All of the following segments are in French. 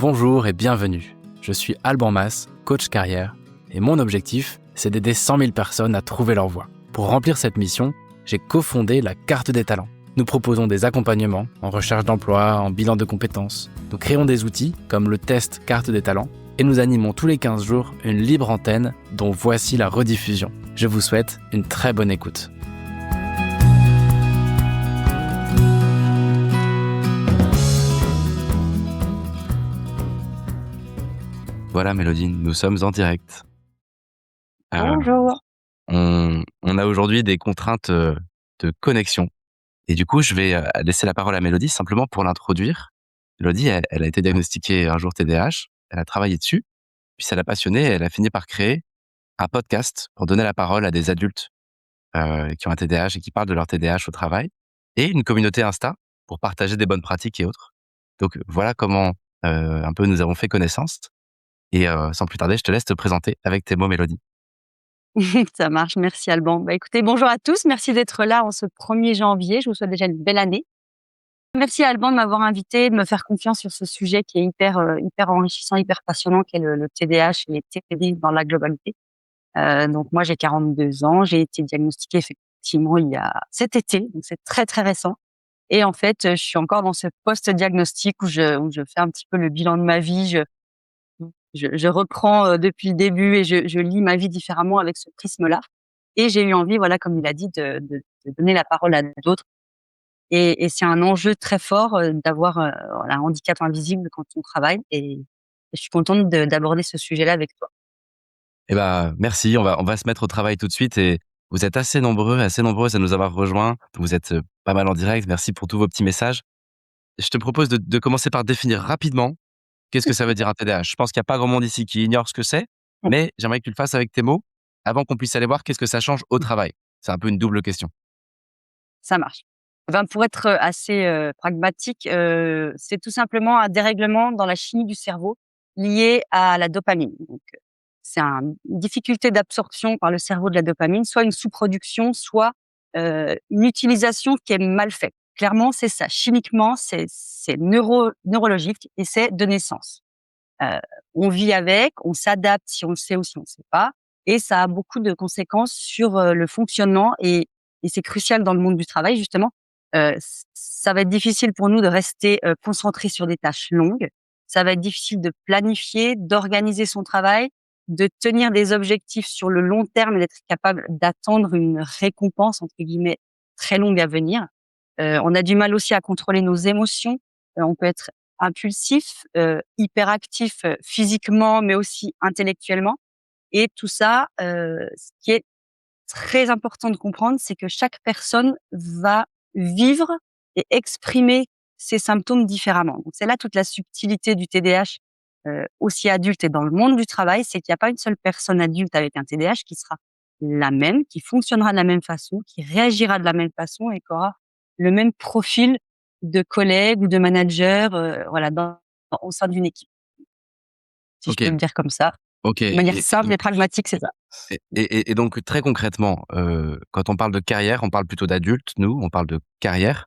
Bonjour et bienvenue. Je suis Alban Mas, coach carrière, et mon objectif, c'est d'aider 100 000 personnes à trouver leur voie. Pour remplir cette mission, j'ai cofondé la Carte des Talents. Nous proposons des accompagnements en recherche d'emploi, en bilan de compétences. Nous créons des outils comme le test Carte des Talents et nous animons tous les 15 jours une libre antenne dont voici la rediffusion. Je vous souhaite une très bonne écoute. Voilà Mélodie, nous sommes en direct. Bonjour. On a aujourd'hui des contraintes de connexion. Et du coup, je vais laisser la parole à Mélodie simplement pour l'introduire. Mélodie, elle a été diagnostiquée un jour TDAH, elle a travaillé dessus, puis ça l'a passionnée, elle a fini par créer un podcast pour donner la parole à des adultes qui ont un TDAH et qui parlent de leur TDAH au travail, et une communauté Insta pour partager des bonnes pratiques et autres. Donc voilà comment un peu nous avons fait connaissance. Et sans plus tarder, je te laisse te présenter avec tes mots, Mélodie. Ça marche, merci Alban. Écoutez, bonjour à tous, merci d'être là en ce 1er janvier. Je vous souhaite déjà une belle année. Merci Alban de m'avoir invité, de me faire confiance sur ce sujet qui est hyper enrichissant, hyper passionnant, qui est le TDAH et les TD dans la globalité. Donc moi, j'ai 42 ans, j'ai été diagnostiquée effectivement il y a cet été, donc c'est très, très récent. Et en fait, je suis encore dans ce post-diagnostic où je fais un petit peu le bilan de ma vie. Je reprends depuis le début et je lis ma vie différemment avec ce prisme-là. Et j'ai eu envie, voilà, comme il a dit, de donner la parole à d'autres. Et c'est un enjeu très fort d'avoir voilà, un handicap invisible quand on travaille. Et je suis contente d'aborder ce sujet-là avec toi. Eh ben, merci. On va se mettre au travail tout de suite. Et vous êtes assez nombreux, assez nombreuses à nous avoir rejoints. Vous êtes pas mal en direct. Merci pour tous vos petits messages. Je te propose de commencer par définir rapidement qu'est-ce que ça veut dire un TDAH. Je pense qu'il n'y a pas grand monde ici qui ignore ce que c'est, mais j'aimerais que tu le fasses avec tes mots avant qu'on puisse aller voir qu'est-ce que ça change au travail. C'est un peu une double question. Ça marche. Pour être assez pragmatique, c'est tout simplement un dérèglement dans la chimie du cerveau lié à la dopamine. Donc, c'est une difficulté d'absorption par le cerveau de la dopamine, soit une sous-production, soit une utilisation qui est mal faite. Clairement, c'est ça. Chimiquement, c'est neurologique et c'est de naissance. Heu, on vit avec, on s'adapte si on le sait ou si on le sait pas, et ça a beaucoup de conséquences sur le fonctionnement, et c'est crucial dans le monde du travail justement. Ça va être difficile pour nous de rester concentrés sur des tâches longues. Ça va être difficile de planifier, d'organiser son travail, de tenir des objectifs sur le long terme et d'être capable d'attendre une «récompense» entre guillemets très longue à venir. On a du mal aussi à contrôler nos émotions. On peut être impulsif, hyperactif, physiquement, mais aussi intellectuellement, et tout ça, ce qui est très important de comprendre, c'est que chaque personne va vivre et exprimer ses symptômes différemment. Donc c'est là toute la subtilité du TDAH, aussi adulte et dans le monde du travail, c'est qu'il n'y a pas une seule personne adulte avec un TDAH qui sera la même, qui fonctionnera de la même façon, qui réagira de la même façon et qui aura le même profil de collègue ou de manager, voilà, au sein d'une équipe. Si je Ok, peux le dire comme ça. ok. De manière Et simple donc, et pragmatique, c'est ça. et donc très concrètement, quand on parle de carrière, on parle plutôt d'adultes, nous, on parle de carrière.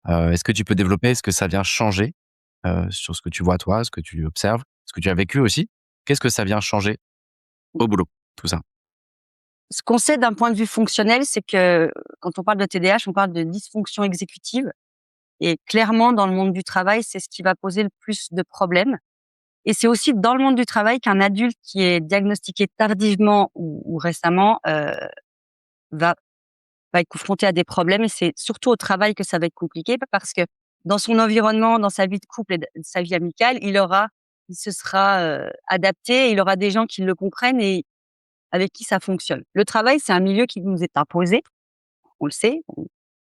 Est-ce que tu peux développer ce que ça vient changer sur ce que tu vois toi, ce que tu observes, ce que tu as vécu aussi? Qu'est-ce que ça vient changer au boulot, tout ça? Ce qu'on sait d'un point de vue fonctionnel, c'est que quand on parle de TDAH, on parle de dysfonction exécutive, et clairement dans le monde du travail, c'est ce qui va poser le plus de problèmes, et c'est aussi dans le monde du travail qu'un adulte qui est diagnostiqué tardivement ou récemment, va être confronté à des problèmes, et c'est surtout au travail que ça va être compliqué parce que dans son environnement, dans sa vie de couple et sa vie amicale, il se sera adapté, et il aura des gens qui le comprennent et avec qui ça fonctionne. Le travail, c'est un milieu qui nous est imposé, on le sait,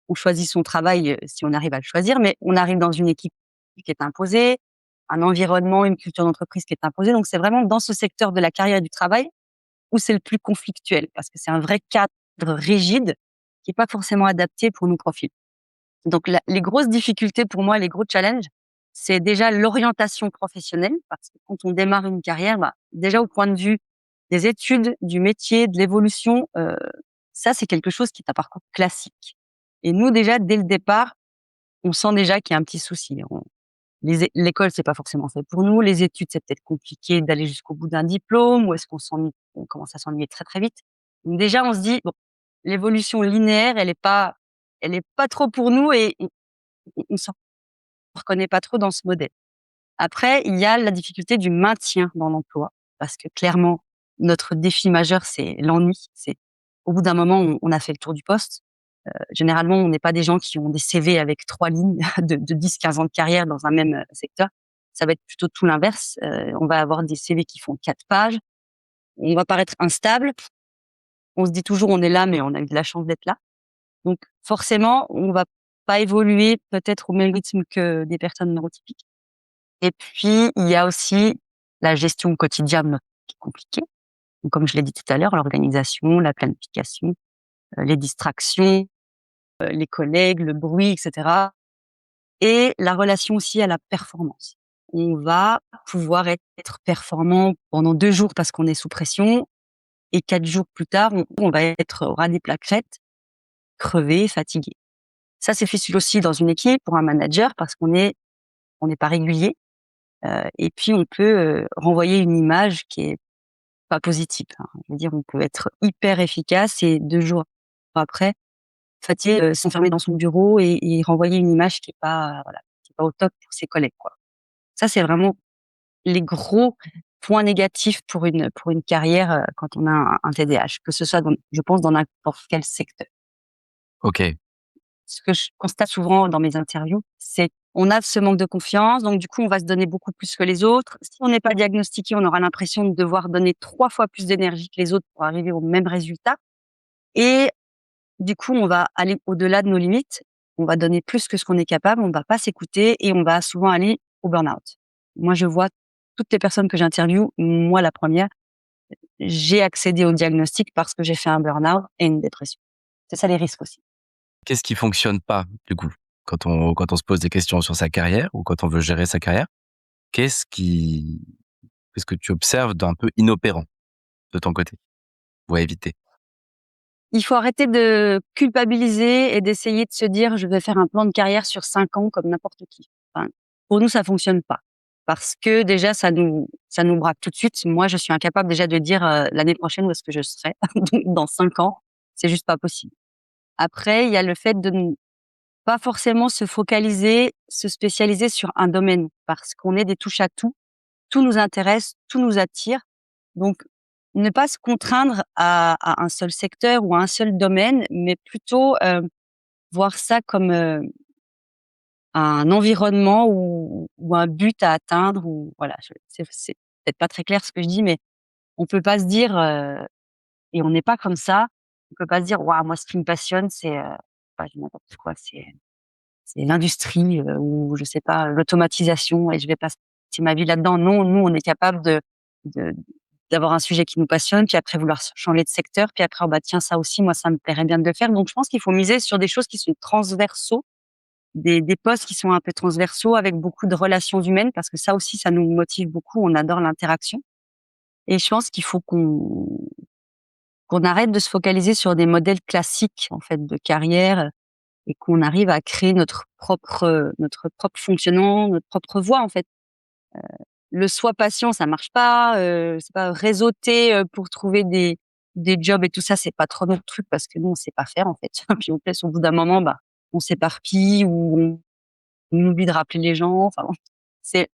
on choisit son travail si on arrive à le choisir, mais on arrive dans une équipe qui est imposée, un environnement, une culture d'entreprise qui est imposée. Donc c'est vraiment dans ce secteur de la carrière et du travail où c'est le plus conflictuel, parce que c'est un vrai cadre rigide qui est pas forcément adapté pour nos profils. Donc les grosses difficultés pour moi, les gros challenges, c'est déjà l'orientation professionnelle, parce que quand on démarre une carrière, déjà au point de vue des études, du métier, de l'évolution, ça c'est quelque chose qui est un parcours classique. Et nous déjà, dès le départ, on sent déjà qu'il y a un petit souci. l'école, c'est pas forcément fait pour nous. Les études, c'est peut-être compliqué d'aller jusqu'au bout d'un diplôme ou est-ce on commence à s'ennuyer très, très vite. Donc déjà, on se dit: «Bon, l'évolution linéaire, elle est pas trop pour nous et on s'en reconnaît pas trop dans ce modèle». Après, il y a la difficulté du maintien dans l'emploi parce que clairement, notre défi majeur, c'est l'ennui. C'est au bout d'un moment, on a fait le tour du poste. Généralement, on n'est pas des gens qui ont des CV avec 3 lignes de 10-15 ans de carrière dans un même, secteur. Ça va être plutôt tout l'inverse. On va avoir des CV qui font 4 pages. On va paraître instable. On se dit toujours: «On est là, mais on a eu de la chance d'être là». Donc forcément, on va pas évoluer peut-être au même rythme que des personnes neurotypiques. Et puis, il y a aussi la gestion quotidienne qui est compliquée. Donc comme je l'ai dit tout à l'heure, l'organisation, la planification, les distractions, les collègues, le bruit et cetera. Et la relation aussi à la performance. On va pouvoir être performant pendant 2 jours parce qu'on est sous pression et 4 jours plus tard, on va être au ras des pâquerettes, crevé, fatigué. Ça, c'est difficile aussi dans une équipe pour un manager parce on n'est pas régulier, et puis on peut, renvoyer une image qui est pas positive, hein. Je veux dire, on peut être hyper efficace et 2 jours après, fatigué, s'enfermer dans son bureau et renvoyer une image qui est pas, voilà, qui est pas au top pour ses collègues, quoi. Ça, c'est vraiment les gros points négatifs pour une carrière, quand on a un TDAH, que ce soit dans, je pense, dans n'importe quel secteur. OK, Ce que je constate souvent dans mes interviews, c'est on a ce manque de confiance, donc du coup, on va se donner beaucoup plus que les autres. Si on n'est pas diagnostiqué, on aura l'impression de devoir donner 3 fois plus d'énergie que les autres pour arriver au même résultat et du coup, on va aller au-delà de nos limites. On va donner plus que ce qu'on est capable, on va pas s'écouter et on va souvent aller au burn-out. Moi, je vois toutes les personnes que j'interviewe, moi la première, j'ai accédé au diagnostic parce que j'ai fait un burn-out et une dépression. C'est ça les risques aussi. qu'est-ce qui fonctionne pas, du coup? Quand on se pose des questions sur sa carrière ou quand on veut gérer sa carrière, qu'est-ce qui qu'est-ce que tu observes d'un peu inopérant de ton côté ou à éviter? Il faut arrêter de culpabiliser et d'essayer de se dire: «Je vais faire un plan de carrière sur 5 ans comme n'importe qui». Enfin, pour nous, ça fonctionne pas. Parce que déjà, ça nous braque tout de suite. Moi, je suis incapable déjà de dire, l'année prochaine où est-ce que je serai. Donc dans 5 ans, c'est juste pas possible. Après, il y a le fait de ne pas forcément se focaliser, se spécialiser sur un domaine parce qu'on est des touche à tout. Tout nous intéresse, tout nous attire. Donc, ne pas se contraindre à un seul secteur ou à un seul domaine, mais plutôt, voir ça comme, un environnement ou un but à atteindre ou voilà, c'est peut-être pas très clair ce que je dis, mais on peut pas se dire, et on n'est pas comme ça, on peut pas se dire: «Waouh, moi ce qui me passionne c'est, bah, je dis n'importe quoi, c'est l'industrie, ou je sais pas, l'automatisation et je vais passer ma vie là-dedans». Non, nous, on est capable de d'avoir un sujet qui nous passionne, puis après vouloir changer de secteur, puis après: «Oh bah tiens, ça aussi, moi, ça me plairait bien de le faire». Donc je pense qu'il faut miser sur des choses qui sont transversaux, des postes qui sont un peu transversaux avec beaucoup de relations humaines parce que ça aussi, ça nous motive beaucoup. On adore l'interaction et je pense qu'il faut qu'on arrête de se focaliser sur des modèles classiques, en fait, de carrière, et qu'on arrive à créer notre propre fonctionnement, notre propre voie, en fait. Le soi patient, ça marche pas, c'est pas réseauter, pour trouver des jobs et tout ça, c'est pas trop notre truc parce que nous, on sait pas faire, en fait. Puis en plus, au bout d'un moment, bah, on s'éparpille ou on oublie de rappeler les gens, enfin bon. C'est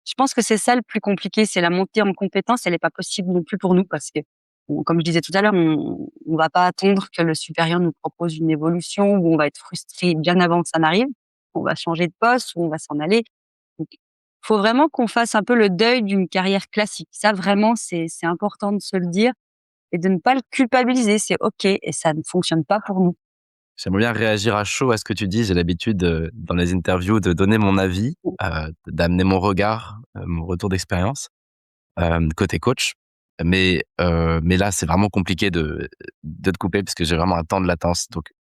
Je pense que c'est ça le plus compliqué, c'est la montée en compétence, elle est pas possible non plus pour nous parce que, bon, comme je disais tout à l'heure, on va pas attendre que le supérieur nous propose une évolution où on va être frustré bien avant que ça n'arrive. On va changer de poste ou on va s'en aller. Donc, faut vraiment qu'on fasse un peu le deuil d'une carrière classique. Ça vraiment, c'est important de se le dire et de ne pas le culpabiliser. C'est OK et ça ne fonctionne pas pour nous. J'aimerais bien réagir à chaud à ce que tu dis. J'ai l'habitude, dans les interviews de donner mon avis, d'amener mon regard, mon retour d'expérience, côté coach. Mais là, c'est vraiment compliqué de te couper parce que j'ai vraiment un temps de latence. Donc,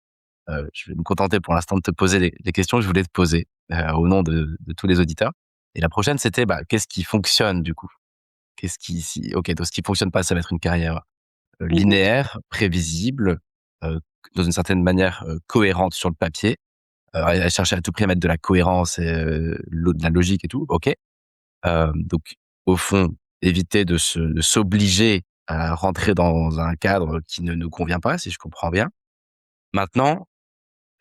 je vais me contenter pour l'instant de te poser les questions que je voulais te poser, au nom de tous les auditeurs. Et la prochaine, c'était, bah, qu'est-ce qui fonctionne du coup? Qu'est-ce qui si OK, donc ce qui fonctionne pas, ça va être une carrière, Mmh mh. linéaire, prévisible, heu, dans une certaine manière, cohérente sur le papier. elle cherchait à tout prix à mettre de la cohérence et de la logique et tout, OK. Donc au fond, éviter de s'obliger à rentrer dans un cadre qui ne nous convient pas, si je comprends bien. Maintenant,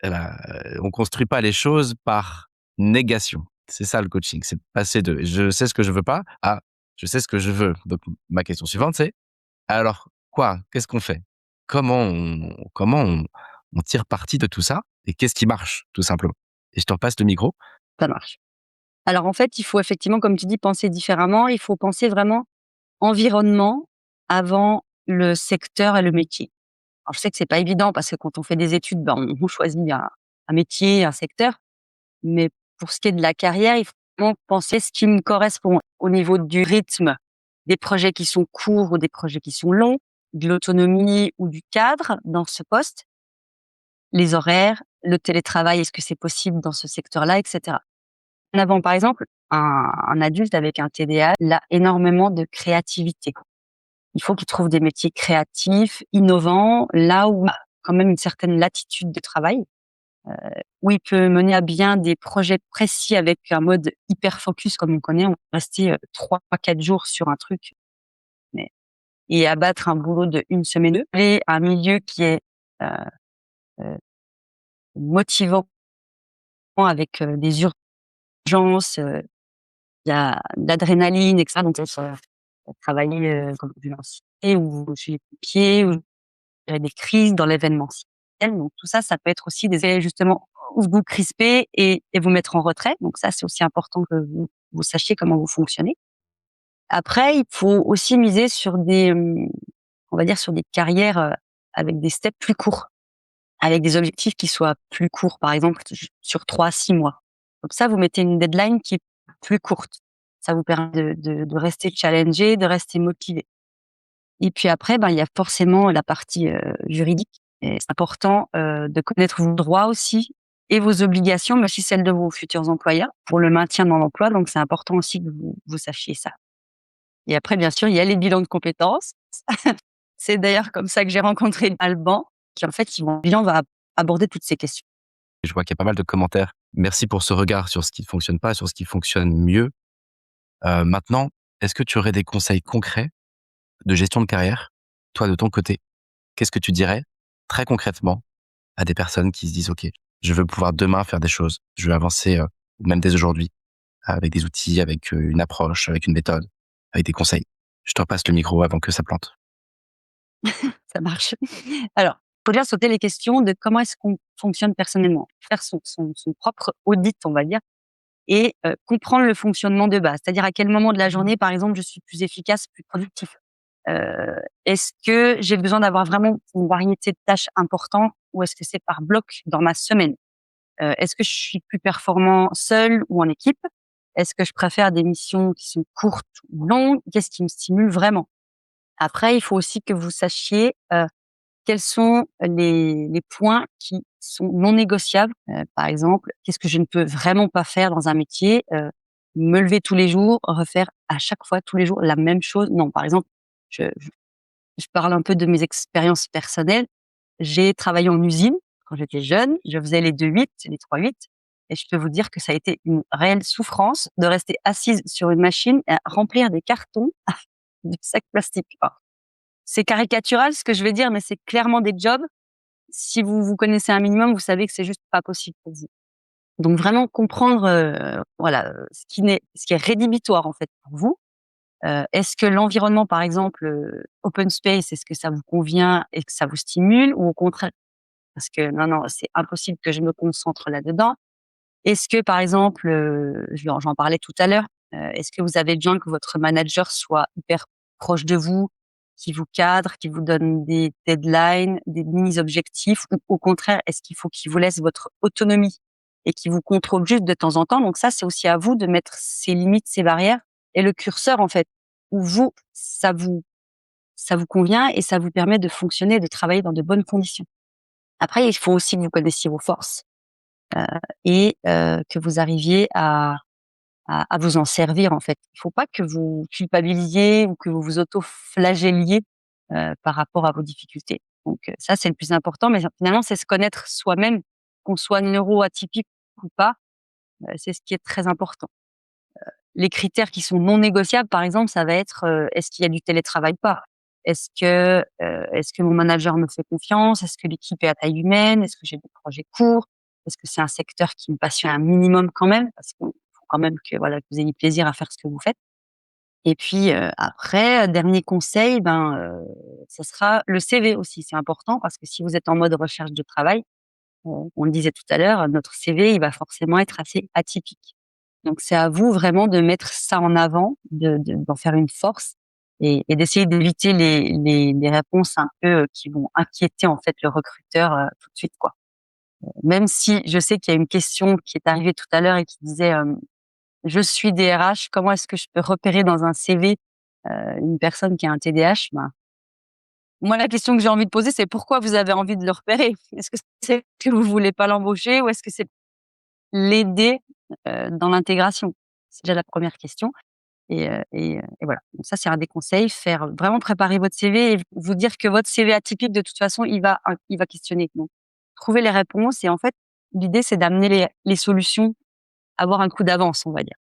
on construit pas les choses par négation. C'est ça le coaching, c'est de passer de: «Je sais ce que je veux pas» à: «Je sais ce que je veux». Donc ma question suivante, c'est: «Alors quoi? Qu'est-ce qu'on fait?» Comment on tire parti de tout ça et qu'est-ce qui marche, tout simplement? Et je te repasse le micro. Ça marche. Alors en fait, il faut effectivement, comme tu dis, penser différemment. Il faut penser vraiment environnement avant le secteur et le métier. Alors je sais que c'est pas évident parce que quand on fait des études, ben, on choisit un métier, un secteur. Mais pour ce qui est de la carrière, il faut vraiment penser ce qui me correspond au niveau du rythme, des projets qui sont courts ou des projets qui sont longs, de l'autonomie ou du cadre dans ce poste, les horaires, le télétravail, est-ce que c'est possible dans ce secteur-là, et cetera. En avant, par exemple, un adulte avec un TDAH, il a énormément de créativité. Il faut qu'il trouve des métiers créatifs, innovants, là où il a quand même une certaine latitude de travail, où il peut mener à bien des projets précis avec un mode hyper focus comme on connaît. On peut rester 3-4 jours sur un truc mais et abattre un boulot de une semaine. Et un milieu qui est heu heu, motivant avec des urgences, il y a de l'adrénaline et cetera, donc travailler comme ambulancier ou chez les pompiers ou gérer des crises dans l'événementiel. Donc tout ça, ça peut être aussi des justement où vous crisper et vous mettre en retrait. Donc ça, c'est aussi important que vous sachiez comment vous fonctionnez. Après, il faut aussi miser sur on va dire sur des carrières, avec des steps plus courts, avec des objectifs qui soient plus courts, par exemple sur 3 à 6 mois. Comme ça, vous mettez une deadline qui est plus courte. Ça vous permet de rester challengé, de rester motivé. Et puis après, ben, il y a forcément la partie, juridique et c'est important, de connaître vos droits aussi et vos obligations, mais aussi celles de vos futurs employeurs pour le maintien dans l'emploi, donc c'est important aussi que vous sachiez ça. Et après, bien sûr, il y a les bilans de compétences. C'est d'ailleurs comme ça que j'ai rencontré Alban, qui mon bilan va aborder toutes ces questions. Je vois qu'il y a pas mal de commentaires. Merci pour ce regard sur ce qui ne fonctionne pas, sur ce qui fonctionne mieux. Maintenant, est-ce que tu aurais des conseils concrets de gestion de carrière? Toi, de ton côté, qu'est-ce que tu dirais très concrètement à des personnes qui se disent: «OK, je veux pouvoir demain faire des choses. Je veux avancer, ou même dès aujourd'hui, avec des outils, avec, une approche, avec une méthode, avec des conseils». Je te repasse le micro avant que ça plante. Ça marche. Alors, il faut déjà sauter les questions de comment est-ce qu'on fonctionne personnellement. Faire son propre audit, on va dire, et comprendre le fonctionnement de base. C'est-à-dire à quel moment de la journée, par exemple, je suis plus efficace, plus productif. Est-ce que j'ai besoin d'avoir vraiment une variété de tâches importantes ou est-ce que c'est par bloc dans ma semaine? Est-ce que je suis plus performant seul ou en équipe? Est-ce que je préfère des missions qui sont courtes ou longues? Qu'est-ce qui me stimule vraiment? Après, il faut aussi que vous sachiez, quels sont les points qui sont non négociables? Par exemple, qu'est-ce que je ne peux vraiment pas faire dans un métier? Me lever tous les jours, refaire à chaque fois, tous les jours, la même chose? Non. Par exemple, je parle un peu de mes expériences personnelles. J'ai travaillé en usine quand j'étais jeune, je faisais les 2-8, les 3-8 et je peux vous dire que ça a été une réelle souffrance de rester assise sur une machine à remplir des cartons de sacs plastiques. Enfin, c'est caricatural ce que je vais dire, mais c'est clairement des jobs. Si vous vous connaissez un minimum, vous savez que c'est juste pas possible pour vous. Donc vraiment comprendre, voilà, ce qui est rédhibitoire en fait pour vous. Est-ce que l'environnement, par exemple, open space, est-ce que ça vous convient et que ça vous stimule ou au contraire parce que non, non, c'est impossible que je me concentre là-dedans? Est-ce que par exemple, j'en parlais tout à l'heure, est-ce que vous avez besoin que votre manager soit hyper proche de vous, qui vous cadre, qui vous donne des deadlines, des mini objectifs ou au contraire, est-ce qu'il faut qu'il vous laisse votre autonomie et qu'il vous contrôle juste de temps en temps? Donc ça, c'est aussi à vous de mettre ces limites, ces barrières et le curseur en fait, où vous, ça vous convient et ça vous permet de fonctionner, de travailler dans de bonnes conditions. Après, il faut aussi que vous connaissiez vos forces, et que vous arriviez à vous en servir, en fait. Il faut pas que vous culpabilisiez ou que vous vous auto-flagelliez, par rapport à vos difficultés. Donc ça, c'est le plus important, mais finalement, c'est se connaître soi-même qu'on soit neuroatypique ou pas, c'est ce qui est très important. Les critères qui sont non négociables, par exemple, ça va être, est-ce qu'il y a du télétravail ou pas? Est-ce que mon manager me fait confiance? Est-ce que l'équipe est à taille humaine? Est-ce que j'ai des projets courts? Est-ce que c'est un secteur qui me passionne un minimum quand même? Parce qu'il faut quand même que, voilà, que vous ayez plaisir à faire ce que vous faites. Et puis, après, dernier conseil, ça sera le CV aussi. C'est important parce que si vous êtes en mode recherche de travail, on le disait tout à l'heure, notre CV, il va forcément être assez atypique. Donc c'est à vous vraiment de mettre ça en avant, d'en faire une force et d'essayer d'éviter les réponses un peu, qui vont inquiéter en fait le recruteur, tout de suite, quoi. Même si je sais qu'il y a une question qui est arrivée tout à l'heure et qui disait, «Je suis DRH, comment est-ce que je peux repérer dans un CV, une personne qui a un TDAH?» Moi, la question que j'ai envie de poser, c'est pourquoi vous avez envie de le repérer? Est-ce que c'est que vous voulez pas l'embaucher ou est-ce que c'est l'aider, dans l'intégration? C'est déjà la première question et voilà. Donc ça, c'est un des conseils, faire vraiment préparer votre CV et vous dire que votre CV atypique, de toute façon, il va questionner. Donc trouver les réponses et en fait, l'idée, c'est d'amener les solutions, avoir un coup d'avance, on va dire.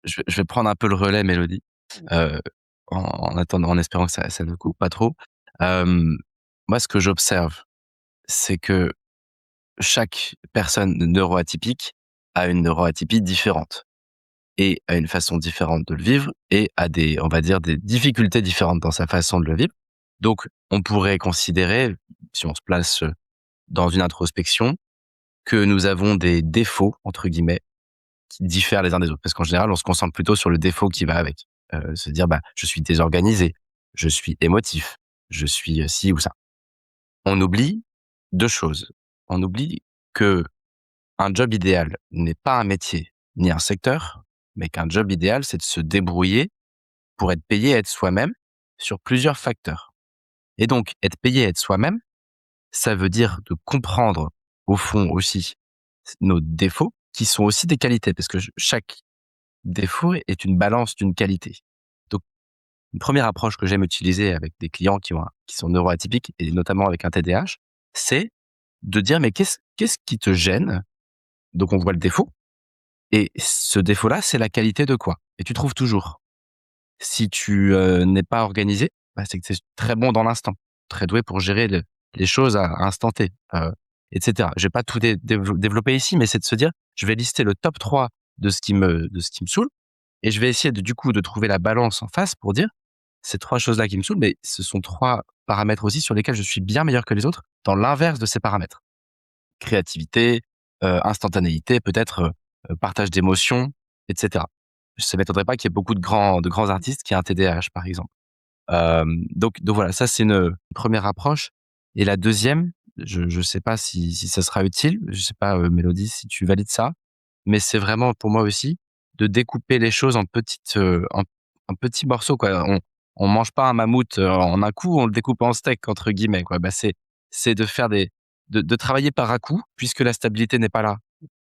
Je vais prendre un peu le relais, Mélodie, heu, en attendant, en espérant que ça ne coupe pas trop. Hem, Moi, ce que j'observe, c'est que chaque personne neuroatypique a une neuroatypie différente et a une façon différente de le vivre et a des, on va dire, des difficultés différentes dans sa façon de le vivre. Donc, on pourrait considérer, si on se place, dans une introspection, que nous avons des «défauts» entre guillemets qui diffèrent les uns des autres. Parce qu'en général, on se concentre plutôt sur le défaut qui va avec. Se dire: «Bah, je suis désorganisé, je suis émotif, je suis, ci ou ça». On oublie 2 choses. On oublie que un job idéal n'est pas un métier, ni un secteur, mais qu'un job idéal, c'est de se débrouiller pour être payé à être soi-même sur plusieurs facteurs. Et donc être payé à être soi-même, ça veut dire de comprendre, au fond aussi, nos défauts qui sont aussi des qualités parce que chaque défaut est une balance d'une qualité. Donc, une première approche que j'aime utiliser avec des clients qui sont neuroatypiques et notamment avec un TDAH, c'est de dire: «Mais qu'est-ce qui te gêne?» Donc on voit le défaut et ce défaut-là, c'est la qualité de quoi? Et tu trouves toujours. Si tu, n'es pas organisé, bah, c'est que tu es très bon dans l'instant, très doué pour gérer les choses à instant T, et cetera. Je vais pas tout développer ici, mais c'est de se dire: «Je vais lister le top 3 de ce qui me saoule et je vais essayer de, du coup, de trouver la balance en face pour dire: "Ces 3 choses-là qui me saoulent, mais ce sont 3 paramètres aussi sur lesquels je suis bien meilleur que les autres dans l'inverse de ces paramètres"». Créativité, instantanéité, peut-être, partage d'émotions, et cetera. Ça m'étonnerait pas qu'il y ait beaucoup de grands artistes qui aient un TDAH, par exemple. Donc voilà, ça c'est une première approche et la deuxième, je sais pas si ça sera utile, je sais pas, Mélodie, si tu valides ça, mais c'est vraiment pour moi aussi de découper les choses en petites, en petits morceaux, quoi. On mange pas un mammouth, en un coup, on le découpe en steak entre guillemets, quoi. Bah, c'est de faire de travailler par à-coups puisque la stabilité n'est pas là.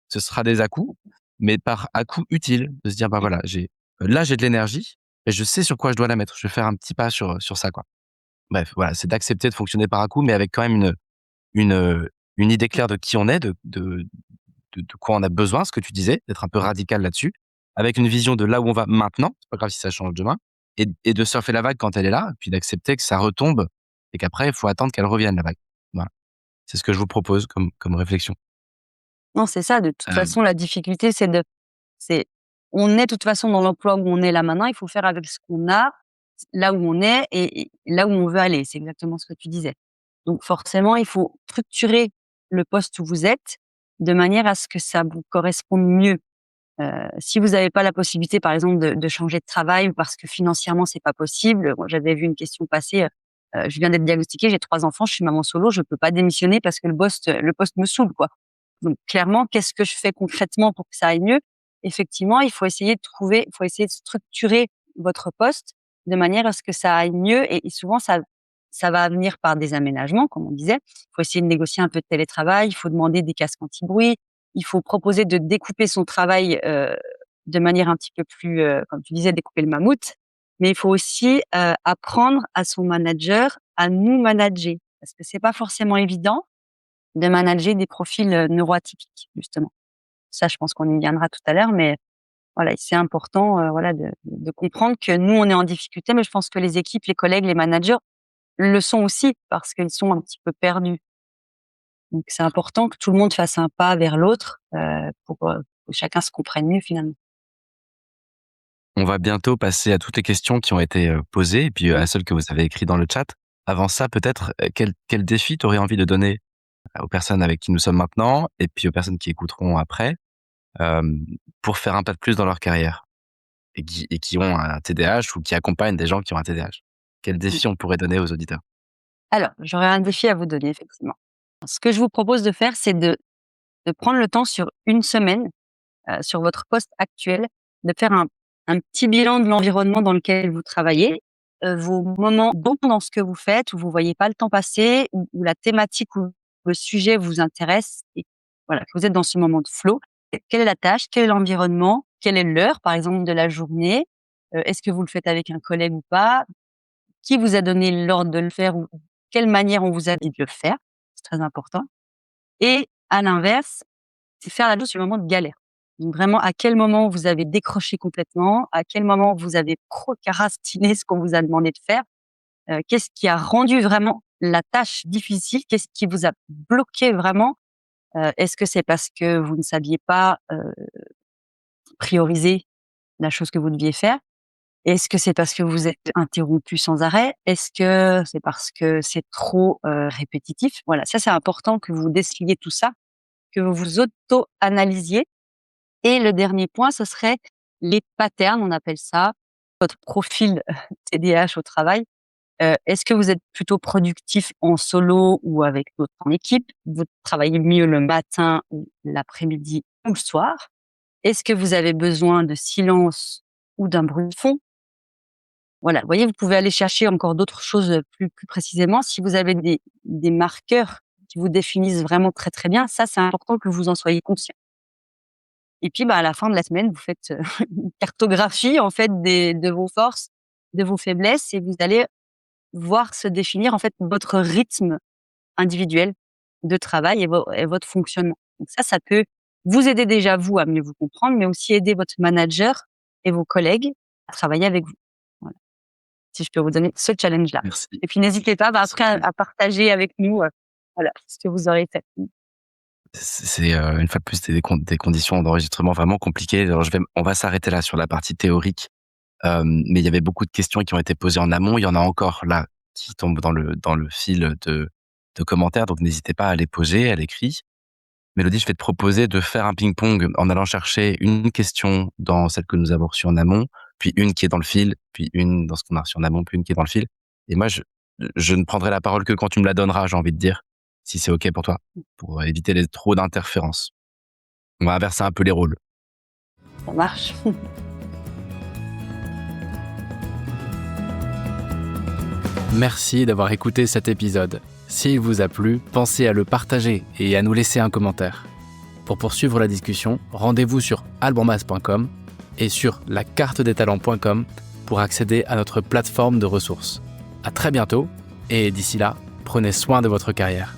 Ce sera des à-coups, mais par à-coups utiles, de se dire: «Bah, voilà, j'ai de l'énergie et je sais sur quoi je dois la mettre. Je vais faire un petit pas sur ça, quoi». Bref, voilà, c'est d'accepter de fonctionner par à-coups, mais avec quand même une idée claire de qui on est, de quoi on a besoin, ce que tu disais, d'être un peu radical là-dessus, avec une vision de là où on va maintenant, c'est pas grave si ça change demain, et de surfer la vague quand elle est là, puis d'accepter que ça retombe et qu'après il faut attendre qu'elle revienne la vague. Voilà, c'est ce que je vous propose comme réflexion. Non, c'est ça, de toute Hem, façon, la difficulté, c'est on est de toute façon dans l'emploi où on est là maintenant, il faut faire avec ce qu'on a, là où on est et là où on veut aller. C'est exactement ce que tu disais. Donc forcément, il faut structurer le poste où vous êtes de manière à ce que ça vous corresponde mieux. Si vous n'avez pas la possibilité, par exemple, de changer de travail ou parce que financièrement c'est pas possible, moi j'avais vu une question passer, je viens d'être diagnostiquée, j'ai 3 enfants, je suis maman solo, je peux pas démissionner parce que le poste me saoule, quoi. Donc clairement, qu'est-ce que je fais concrètement pour que ça aille mieux? Effectivement, il faut essayer de structurer votre poste de manière à ce que ça aille mieux et souvent ça va venir par des aménagements, comme on disait. Il faut essayer de négocier un peu de télétravail, il faut demander des casques anti-bruit, il faut proposer de découper son travail, de manière un petit peu plus, comme tu disais, découper le mammouth. Mais il faut aussi, apprendre à son manager à nous manager. Parce que c'est pas forcément évident, de manager des profils, neuroatypiques, justement. Ça, je pense qu'on y viendra tout à l'heure, mais voilà, c'est important, voilà, de comprendre que nous, on est en difficulté, mais je pense que les équipes, les collègues, les managers le sont aussi parce qu'ils sont un petit peu perdus. Donc c'est important que tout le monde fasse un pas vers l'autre, pour, que chacun se comprenne mieux, finalement. On va bientôt passer à toutes les questions qui ont été, posées et puis, Mmh. à celles que vous avez écrites dans le chat. Avant ça, peut-être, quel défi tu aurais envie de donner aux personnes avec qui nous sommes maintenant et puis aux personnes qui écouteront après, hem, pour faire un pas de plus dans leur carrière et qui ont un TDAH ou qui accompagnent des gens qui ont un TDAH? Quel Mmh. défi on pourrait donner aux auditeurs? Alors, j'aurais un défi à vous donner, effectivement. Ce que je vous propose de faire, c'est de prendre le temps sur une semaine, sur votre poste actuel, de faire un petit bilan de l'environnement dans lequel vous travaillez, vos moments bons dans ce que vous faites, où vous voyez pas le temps passer, où la thématique ou le sujet vous intéresse et voilà, que vous êtes dans ce moment de flow. Et quelle est la tâche? Quel est l'environnement? Quelle est l'heure, par exemple, de la journée? Est-ce que vous le faites avec un collègue ou pas? Qui vous a donné l'ordre de le faire ou quelle manière on vous a dit de le faire? C'est très important. Et à l'inverse, c'est faire la liste sur le moment de galère. Donc vraiment, à quel moment vous avez décroché complètement, à quel moment vous avez procrastiné ce qu'on vous a demandé de faire, qu'est-ce qui a rendu vraiment la tâche difficile? Qu'est-ce qui vous a bloqué vraiment? Est-ce que c'est parce que vous ne saviez pas, prioriser la chose que vous deviez faire? Est-ce que c'est parce que vous êtes interrompu sans arrêt? Est-ce que c'est parce que c'est trop, répétitif? Voilà, ça, c'est important que vous déceliez tout ça, que vous vous auto-analysiez. Et le dernier point, ce serait les patterns, on appelle ça, votre profil TDAH au travail. Est-ce que vous êtes plutôt productif en solo ou avec d'autres en équipe? Vous travaillez mieux le matin ou l'après-midi ou le soir? Est-ce que vous avez besoin de silence ou d'un bruit de fond? Voilà, vous voyez, vous pouvez aller chercher encore d'autres choses, plus précisément. Si vous avez des marqueurs qui vous définissent vraiment très, très bien, ça, c'est important que vous en soyez conscient. Et puis, bah, à la fin de la semaine, vous faites, une cartographie, en fait, des de vos forces, de vos faiblesses et vous allez voir se définir, en fait, votre rythme individuel de travail et votre fonctionnement. Donc ça peut vous aider déjà, vous, à mieux vous comprendre, mais aussi aider votre manager et vos collègues à travailler avec vous. Voilà, si je peux vous donner ce challenge-là. Merci. Et puis n'hésitez pas, bah, après C'est à partager avec nous, voilà, ce que vous aurez fait. une fois de plus des conditions d'enregistrement vraiment compliquées. Alors on va s'arrêter là sur la partie théorique, mais il y avait beaucoup de questions qui ont été posées en amont. Il y en a encore là qui tombent dans le fil de commentaires, donc n'hésitez pas à les poser à l'écrit. Mélodie, je vais te proposer de faire un ping-pong en allant chercher une question dans celle que nous avons reçue en amont, puis une qui est dans le fil, puis une dans ce qu'on a reçu en amont, puis une qui est dans le fil. Et moi, je ne prendrai la parole que quand tu me la donneras, j'ai envie de dire, si c'est OK pour toi, pour éviter trop d'interférences. On va inverser un peu les rôles. Ça marche. Merci d'avoir écouté cet épisode. S'il vous a plu, pensez à le partager et à nous laisser un commentaire. Pour poursuivre la discussion, rendez-vous sur albonmas.com et sur lacartedestalents.com pour accéder à notre plateforme de ressources. À très bientôt et d'ici là, prenez soin de votre carrière.